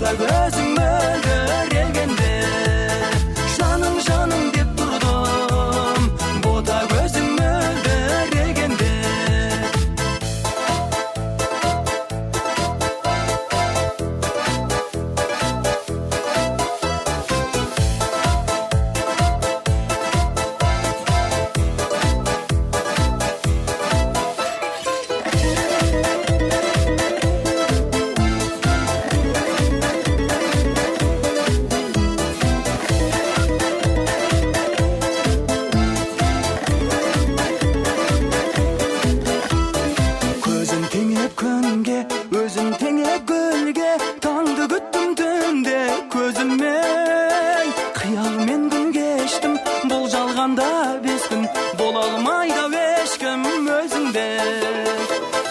da gözüm mölderegende Canım canım dep durdum bu da gözüm mölderegende Özüm tengep gölge Tangdı güttüm tünde Közümmen Kıyalmen gün geçtim Bol жалғанда бестім Бол алмай да ешкім өзіңде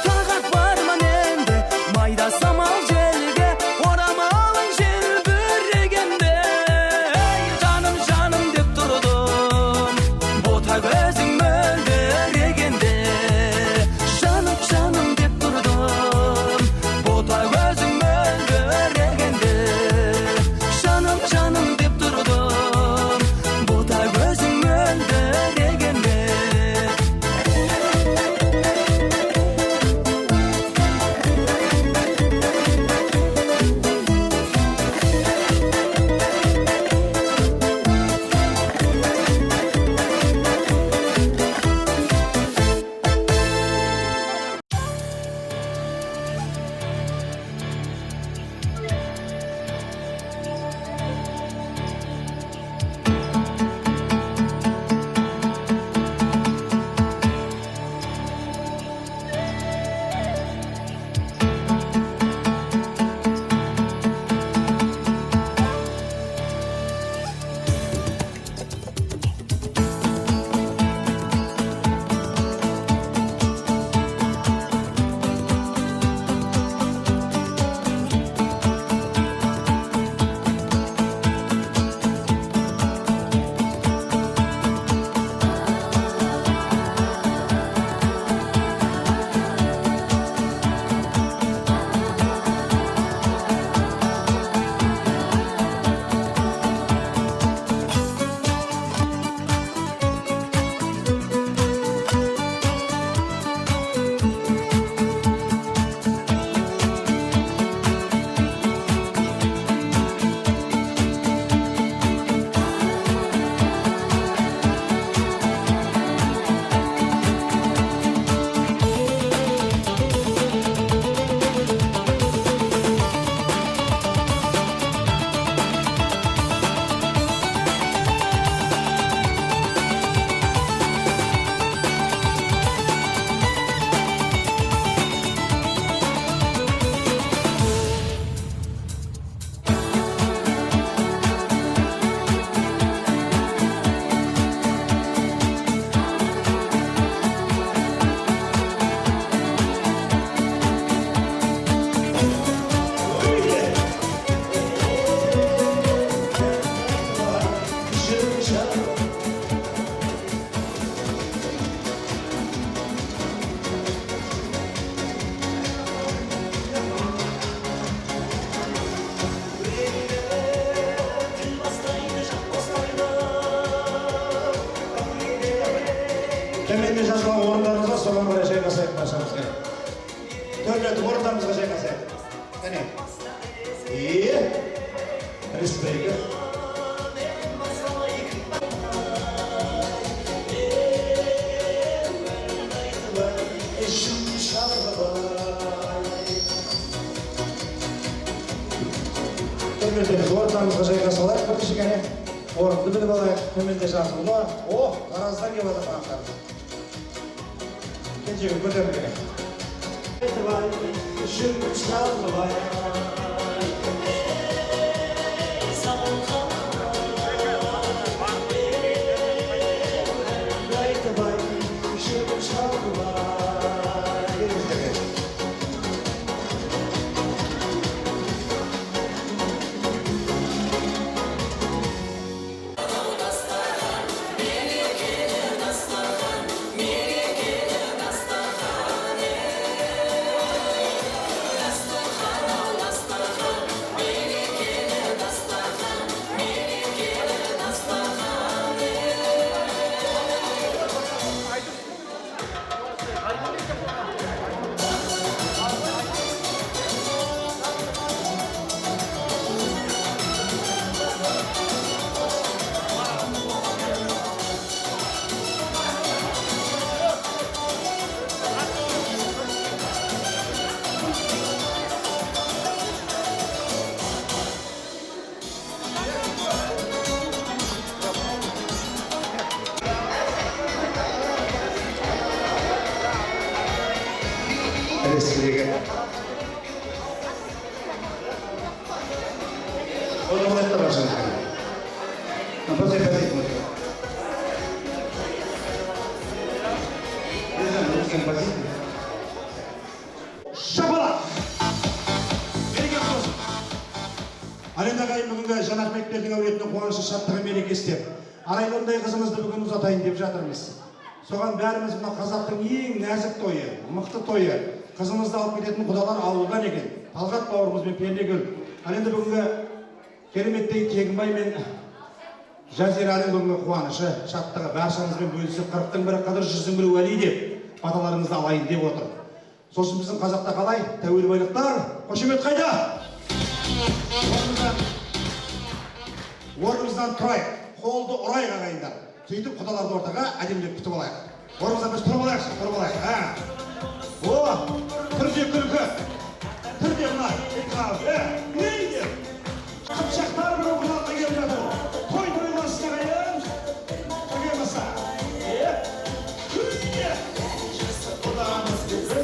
Тағат барман енді Майда самал желге Орамалың желбірегенде Жаным жаным деп тұрдым Бота көзің мөлдірегенде Жаным жаным деп тұрдым Бота gözüm mölderegende Canım canım dep durdum Boda gözüm mölderegende Төменде жазылған орындарыңызға соған қарай жайғасайық баршамыз керек. Төрлетіп орындарымызға жайғасайық. Кәне. Респейгі. Төрлетіп орындарымызға жайғасалайық. Бірінші кәне. Орынды біліп алайық, төменде жазылуы. Тараздан кеп адам ақтарыз. Кенжегі көтеріп керек. Onu da başlayalım. Apa saya kasih itu? Mungkin pasti. Şapalak! Bereket olsun. Arenda kayın бүгінгі Жанат Мектептердің әулетінің қуанышы шаттығы мерекесі деп. Арайлымдай қызымызды бүгін ұзатайын деп жатырмыз. Соған бәріміз мына қазақтың ең нәзік тойы, мықты тойы. Қызымызды алып кететін құдалар ауылдан екен. Талғат бауырымыз бен Пернегүл. Аренда бүгінгі кереметтей Тегінбай мен Жазираның бүгінгі қуанышы, шаттығы баршамызбен бөлісіп 40-тың бірі қыдыр 100-тің бірі уәли деп баталарыңызды алайын деп отыр. Сосын біздің қазақта қалай? Тәуелбайлықтар, қошемет қайда? Орнымыздан тұрайық, қолды ұрайық ағайындар. Сөйтіп құдаларды ортаға әдемілеп күтіп алайық. Орнымыздан біз тұрып алайықшы, тұрып алайық. О, түрде күлкі, түрде мұна, нейді? Қыпшақтар бір құдалға келіп жатыр. Той тойласын ағайын, көгемаса. Құдамыз біз,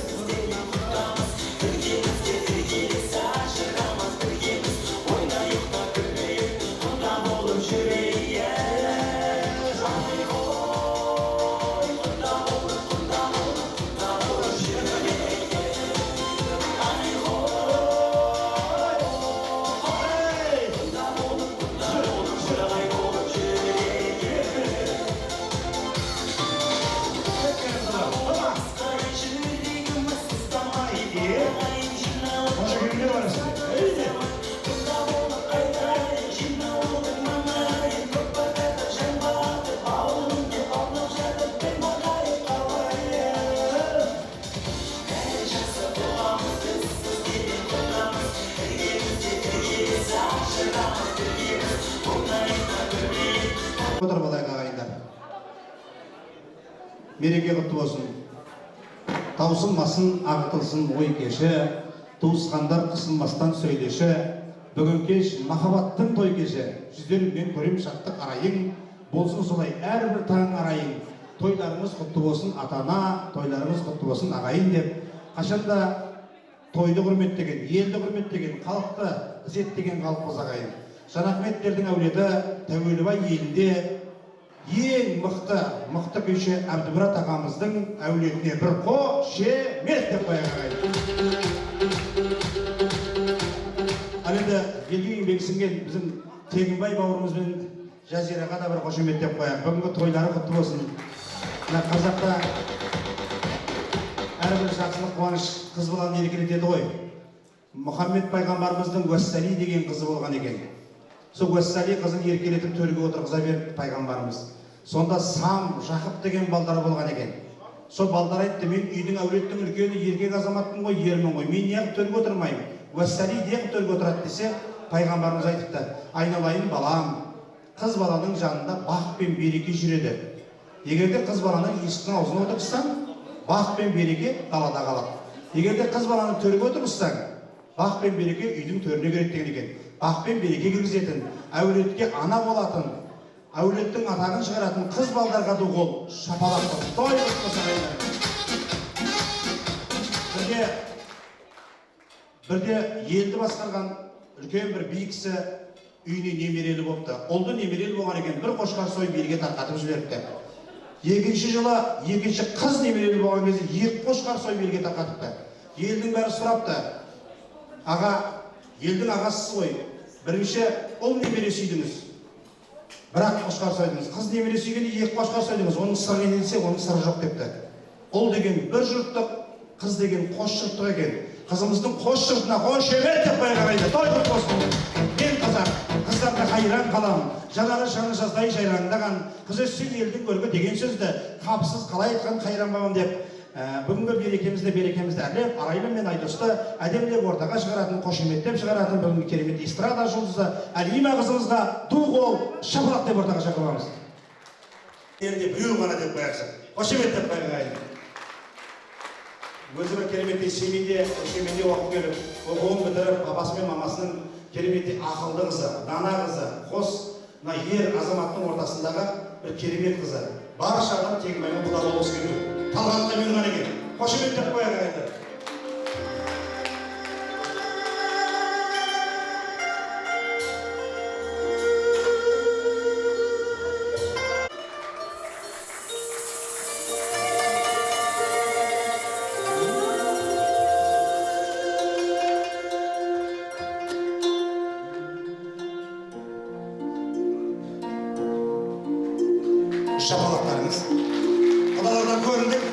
Отырып алайық ағайындар. Мереке құтты болсын. Таусылмасын, ағытылсын ой кеші, туысқандар қысылмастан сөйлеші, бүгін кеш махаббаттың той кеші, жүздеріңнен көрем шаттық арайың, болсын солай әрбір таң арайың. Тойларымыз құтты болсын ата-ана, тойларымыз құтты болсын ағайын деп, қашанда тойды құрметтеген, елді құрметтеген, халықты ізеттеген халықпыз ағайын. Жанат Мектептердің әулеті Тәуелбай елінде ең мықты күйші Әбдімұрат ағамыздың әулетіне бір қошемет деп қояйық ағайын. Ал енді елге еңбегі сіңген біздің Тегінбай бауырымыз бен Жазираға да бір қошемет деп қояйық. Бүгінгі тойлары құтты болсын. Мына қазақта әрбір жақсылық қуаныш қыз баланы еркелетеді ғой. Мұхаммед пайғамбарымыздың Уәссали деген қызы болған екен. Сол Уәссали қызын еркелетіп төрге отырғыза берді пайғамбарымыз. Сонда Сам, Жақып деген балдары болған екен. Сол балдар айтты, мен үйдің әулеттің үлкені еркек азаматтың ғой, ермін ғой. Мен неғып төрге отырмаймын? Уәссали неғып төрге отырады десе, пайғамбарымыз айтыпты, айналайын балам, қыз баланың жанында бақ пен береке жүреді. Егерде қыз баланың есіктің аузына отырғызсаң, бақ пен береке далада қалады. Егерде қыз баланы төрге отырғызсаң, бақ пен береке үйдің төріне кіреді деген екен. Бақ пен береке кіргізетін, әулетке ана болатын, әулеттің атағын шығаратын қыз балдарға да ол шапалақты. Той құтты бірде елді басқарған үлкен бір биіксі үйіне немерелі болыпты. Олды немерелі болған екен, бір қошқар сойып елге тарқатып жіберіпті. Екінші жылы екінші қыз немерелі болған кезде екі қошқар сойып елге тарқатыпты. Елдің бәрі сұрапты, аға, елдің ағасысыз ғой, бірінші ұл немере сүйдіңіз, бірақ қошқар сойдыңыз. Қыз немере сүйгенде екі қошқар сойдыңыз, оның сыры не десе, оның сыры жоқ депті. Ұл деген бір жұрттық, қыз деген қос жұрттық екен. Қызымыздың қос жұртына қошемет деп қойғарайды. Той құтты болсын. Мен қазақ, қыздарға қайран қалам, жанары шаңы жаздай жайлаңдаған, қыз өссе елдің көркі деген сөзді қапсыз қалай айтқан қайран бабам деп, бүгінгі берекемізді әрлеп, Арайлым мен Айдосты әдемілеп ортаға шығаратын, қошеметтеп шығаратын бүгінгі керемет эстрада жұлдызы Әлима қызымызға ду қол шапалақ деп ортаға шақырамыз. Ерде біреу ғана деп қояқсың, қошемет деп қойғайын. Өзі бір кереметтей семейде оқып келіп, оқуын бітіріп, папасы мен мамасының кереметтей ақылды қызы, дана қызы, қос ер азаматтың ортасындағы бір керемет қызы. Барша адам Тегінбаймен құда болсын келді. Талғатқа бұйырған екен. Қошемет деп қояйық ағайындар. шапалақтарыңыз. Құдалардан көріндік.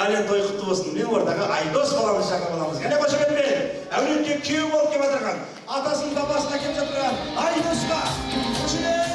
Әлен той құтты болсын. Мен ортаға Айдос баламыз шақырып аламыз. Және қошеметпен әулетке күйеу болып келіп отырған, атасының бабасына келіп жатырған Айдосқа қошемет!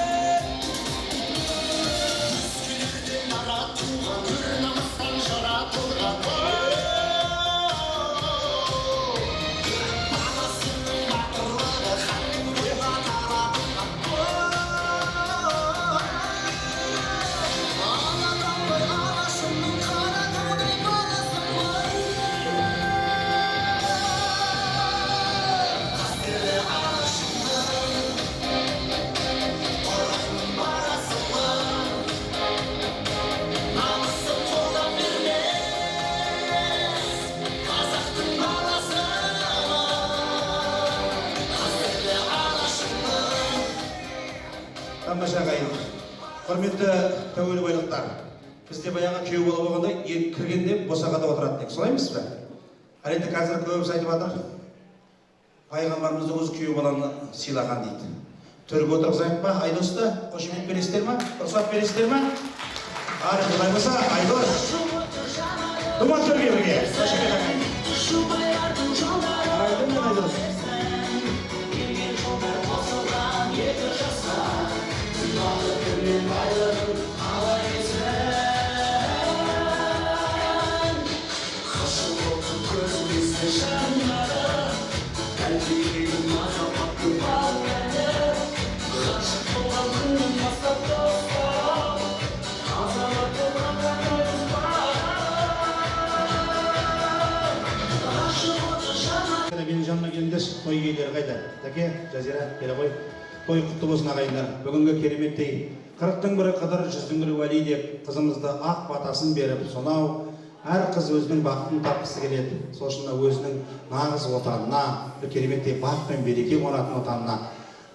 Тамаша ағайын, құрметті тәуелі байлықтар, бізде баяғы күйеу болып болғанда кіргенде босағада отырады дек, солай емес пе? Ал енді қазір көбісі айтып жатыр, пайғамбарымыз өзі күйеу баланы сыйлаған дейді. Төрге отырғызайық па, Айдосты қошемет бересіздер ма? Рұқсат бересіздер ма? Ары бұлай болса, Айдос, думан төрге бірге, қошемет ағайын. Айдын мен Айдос. Менің жаныма келіңдер, той иелері қайда? Тәке, Жазира, келе қой. Той құтты болсын ағайындар. Бүгінгі кереметтей 40-тың бірі Қыдыр, 100-тің бірі Уәли деп қызымызды ақ батасын беріп, сонау әр қыз өзінің бақытын тапқысы келеді. Сол үшін өзінің нағыз отанына, бір кереметтей бақ пен береке қонатын отанына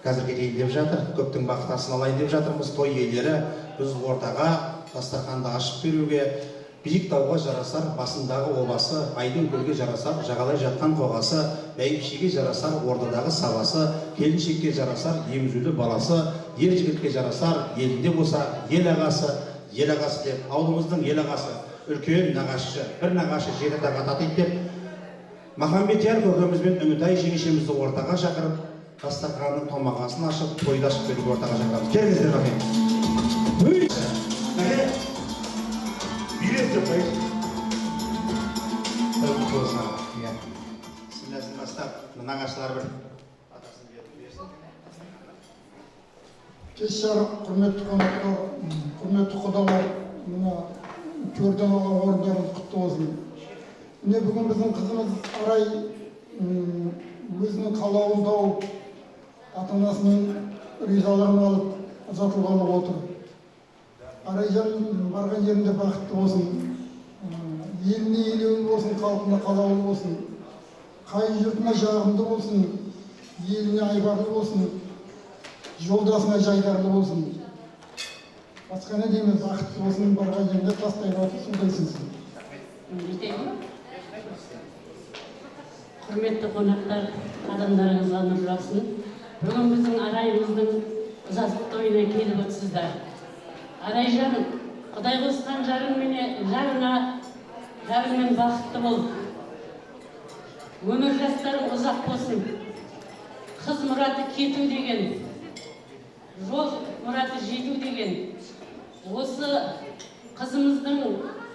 қазір кетейін деп жатыр. Көптің бақытасын алайын деп жатырмыз. Той иелері біз ортаға дастарханды ашып беруге Биік тауға жарасар басындағы обасы, айдын көлге жарасар жағалай жатқан қоғасы, бәйбішеге жарасар ордадағы сабасы, келіншекке жарасар емізулі баласы, ер жігітке жарасар елінде болса ел ағасы деп аулымыздың ел ағасы, үлкен нағашы, бір нағашы жеті дағы татиды деп Махамбетияр көкеміз бен Үмітай жеңешемізді ортаға шақырып, дастарханның томағасын ашып, тойды ашып беруге ортаға шақырамыз. Келіңіздер рахмет. Билет деп қойып. Сіңләсін бастап, нағашылар бір атасын берсін. Кеш жарық, құрметті қонақтар, құрметті құдалар, мына төрден алған орындарыңыз құтты болсын. Міне бүгін біздің қызымыз Арай өзінің қалауын тауып, ата-анасының ризалығын алып ұзатылғалы отыр. Арайжан барған жерінде бақытты болсын, еліне елеулі болсын, халқына қалаулы болсын, қай жұртына жағымды болсын, еліне айбарлы болсын, жолдасына жайдарлы болсын. Басқа не дейміз, бақытты болсын, барған жерінде тастай батып судай сынсын. Құрметті қонақтар, қадамдарыңызға нұр жаусын. Бүгін біздің Арайымыздың ұзатылық тойына келіп отырсыздар. Арайжан, Құдай қосқан жарыңмен бақытты бол. Өмір жастарың ұзақ болсын. Қыз мұраты кету деген, жол мұраты жету деген. Осы қызымыздың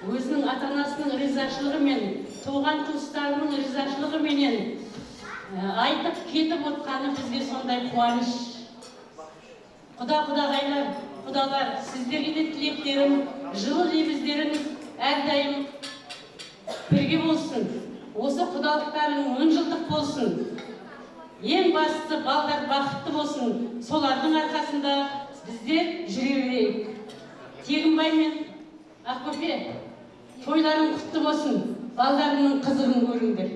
өзінің ата-анасының ризашылығы мен туған туыстарының ризашылығы менен айтып кетіп отқаны бізге сондай қуаныш. Құдағайлар, құдалар, сіздерге де тілектерім, жылы лебіздеріңіз әрдайым бірге болсын. Осы құдалықтарың 10 жылдық болсын. Ең бастысы балдар бақытты болсын. Солардың арқасында біздер жүре берейік. Тегінбай мен Ақбөпе, тойларың құтты болсын, балдарының қызығын көріңдер.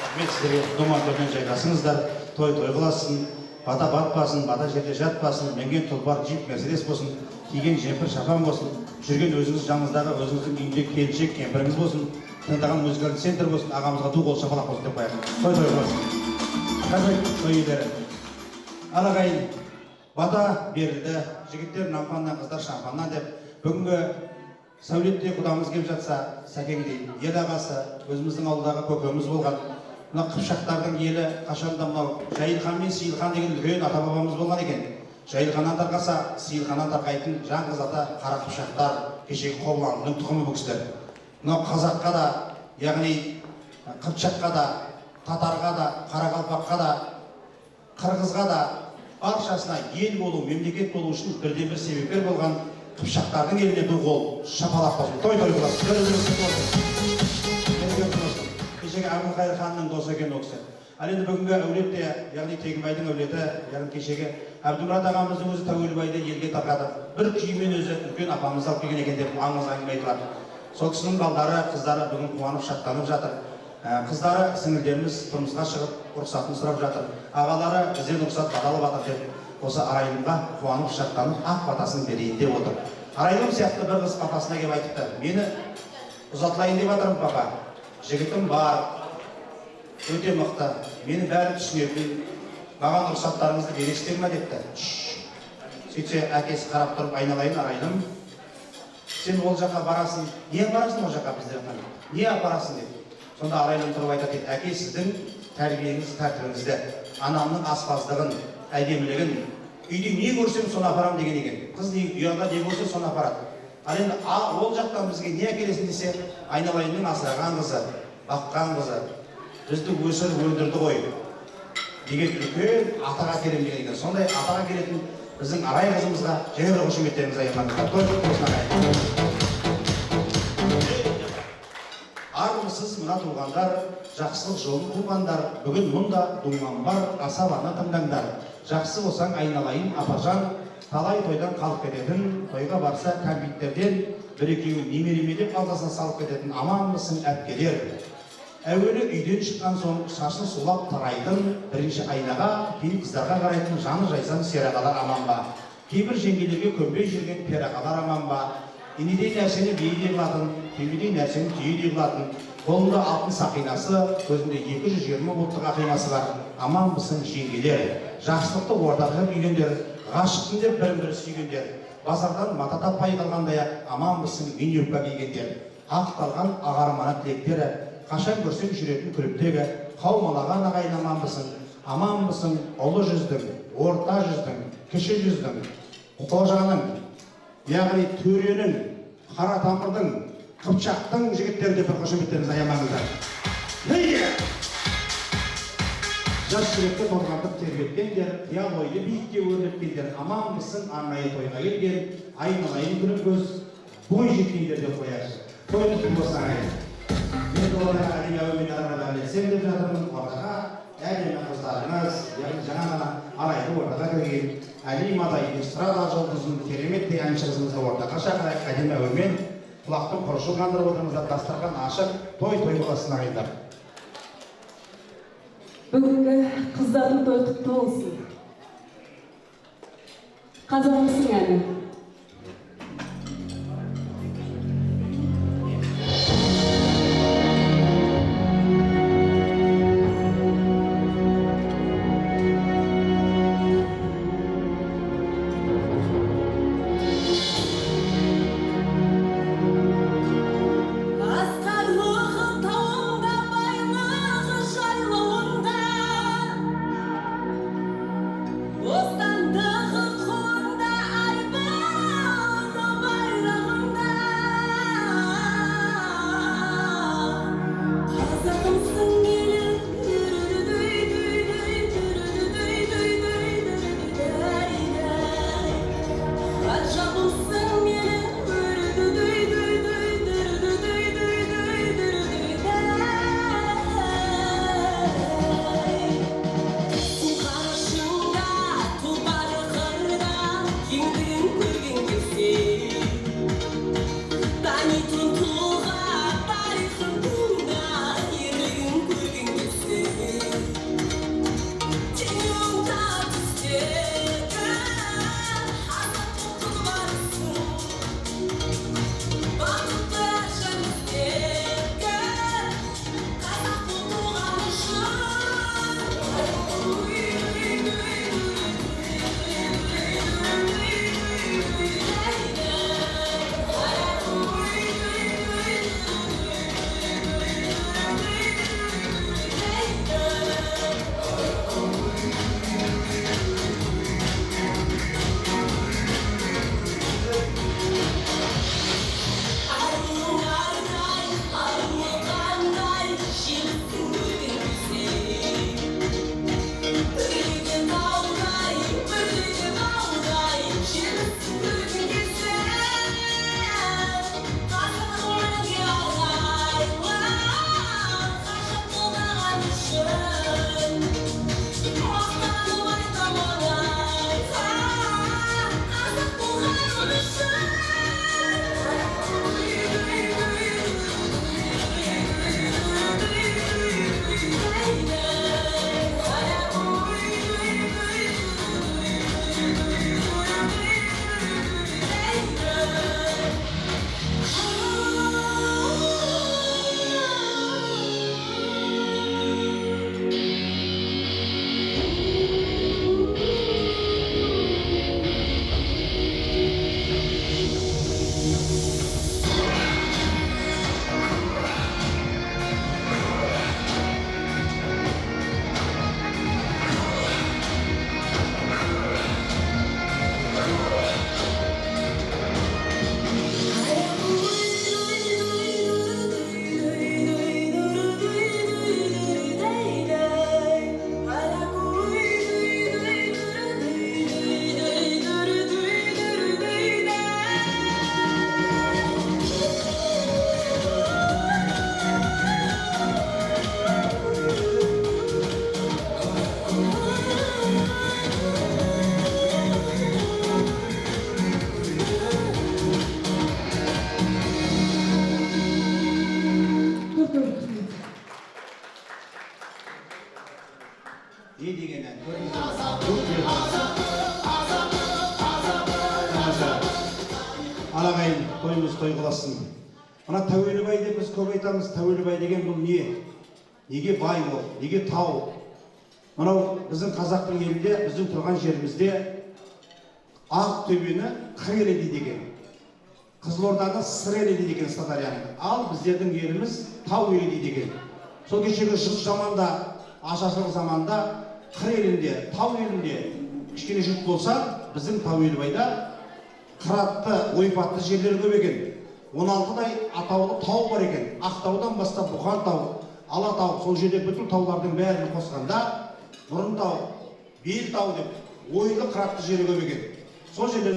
Рахмет сіздерге, думан төрден жайғасыңыздар, той қыласын, бата батпасын, бата жерде жатпасын, менген тұлпар джип мерседес болсын, киген жемпір шапан болсын, жүрген өзіңіз жаныңыздағы өзіңіздің үйінде келіншек кемпіріңіз болсын, тыңдаған музыкальный центр болсын, ағамызға ду қол шапалақ болсын деп қояйық. Той қыласын. Қазір той иелері. Алағайын, бата берілді, жігіттер нампаннан, қыздар шампаннан деп, бүгінгі сәулетте құдамыз келіп жатса, сәкеңдей, ел ағасы, өзіміздің ауылдағы көкеміз болған, мына қыпшақтардың елі қашанда мынау Жайылхан мен Сейілхан деген үлкен ата-бабамыз болған екен. Жайылханнан тарқаса, Сейілханнан тарқайтын жаңғыз ата қара қыпшақтар, кешегі Қобландының тұқымы бұл кісілер. Мынау қазаққа да, яғни Қыпшаққа да, татарға да, қарақалпаққа да, қырғызға да, баршасына ел болу, мемлекет болу үшін бірден бір себепкер болған қыпшақтардың еліне ду қол шапалақ болсын. Той болсын. Кешегі Әбілқайыр ханның досы екен ол кісі. Ал енді бүгінгі әулет те, яғни Тегінбайдың әулеті, яғни кешегі Әбдімұрат ағамыздың өзі Тәуелбайды елге тарқатып, бір күймен өзі үлкен апамыз алып келген екен деп аңыз әңгіме айтылады. Сол кісінің балдары, қыздары бүгін қуанып шаттанып жатыр. Қыздары, сіңілдеріміз тұрмысқа шығып, рұқсатын сұрап жатыр. Ағалары бізден рұқсат баталы батыр деп, осы Арайлымға қуанып шаттанып, ақ батасын берейін деп отыр. Арайлым сияқты бір қыз папасына келіп айтыпты: мені ұзатылайын деп жатырмын папа. Жігітім бар, өте мықты, мені бәрі түсінетін, маған рұқсаттарыңызды бересіздер ме депті. Сөйтсе әкесі қарап тұрып: айналайын Арайлым, сен ол жаққа барасың, не барасың ол жаққа біздер, не апарасың деп. Сонда Арайлым тұрып айтады: әке, сіздің тәрбиеңіз, тәртібіңізді, анамның аспаздығын, әдемілігін, үйде не көрсем соны апарам деген екен. Қыз ұяда не көрсе соны апарады. Ал енді ол жақтан бізге не әкелесің десе, айналайынның асыраған қызы, баққан қызы, бізді өсіріп өндірді ғой деген үлкен атаға келем деген екен. Сондай атаға келетін біздің Арай қызымызға жеңіл қошеметтеріңізді аяқтаңыздар. Армысыз мына туғандар, жақсылық жолын қуғандар, бүгін мұнда думан бар, асабаны тыңдаңдар. Жақсы болсаң айналайын апажан, талай тойдан қалып кететін, тойға барса кәмпиттерден бір-екеуі немереме деп қалтасына салып кететін аманмысың әпкелер. Әуелі үйден шыққан соң шашын сулап тарайдың, бірінші айнаға, кейін қыздарға қарайтын жаны жайсан серағалар аман ба. Кейбір жеңгелерге көнбей жүрген перағалар аман ба? Инедей нәрсені бейдей қылатын, түймедей нәрсені түйедей қылатын, қолында алтын сақинасы, көзінде 220 бұлттық ақинасы бар. Аман мысың жеңгелер, жақсылықты ортаға үйгендер, ғашықтың деп бірін-бірі сүйгендер. Базардан мата таппай қалғандай аман мысың мен өппа кигендер. Ақталған ағармана тілектері, қашан көрсең жүретін күліптегі, қаумалаған ағайын аман мысың ұлы жүздің, орта жүздің, кіші жүздің, қожаның, яғни төренің, қара тамырдың, қыпшақтың жігіттерді бір қошеметтеріңіз аямаңыздар. Неге? Жас жүректі толғантып тербеткендер, қиял ойды биікке өрлеткендер, аман мысың арнайы тойға келген, айналайын күні көз, бой жеткендер деп қояшы. Тойды күн болсаң айды. Мен оларға әлем әуемен армада білсем деп жатырмын, ортаға әлемі қыздарыңыз, яғни жаңа ғана арайды ортаға кірген, әлимадай эстрада жұлдызын кереметтей әншімізді ортаға шақырайық, әлем әуемен құлақтың құрышын қандырып отырмыздар, дастархан ашық, той боласын ағайындар. Бүгінгі қыздардың той құтты болсын. Қазағымсың әні. Ne degenden görüyorsunuz? тойымыз той қыласын. Мына Тәуелбай деп біз көп айтамыз. Тәуелбай деген бұл не? Неге бай ол? Неге тау? Мынау біздің қазақтың елінде, біздің тұрған жерімізде ақ төбені қыр елі деген, Қызылорданы сыр елі деген Сырдарияны. Ал біздердің еліміз тау елі деген. Сол кешегі жұрт заманда, ашаршылық заманда қыр елінде, тау елінде кішкене жұрт болса, біздің Тәуелбайда қыратты, ойпатты жерлер көп екен. 16-дай атаулы тау бар екен. Ақтаудан бастап Бұқар тау, Алатау, сол жерде бүкіл таулардың бәрін қосқанда Нұрын тау, Бел тау деп ойлы қыратты жері көп екен. Сол жерде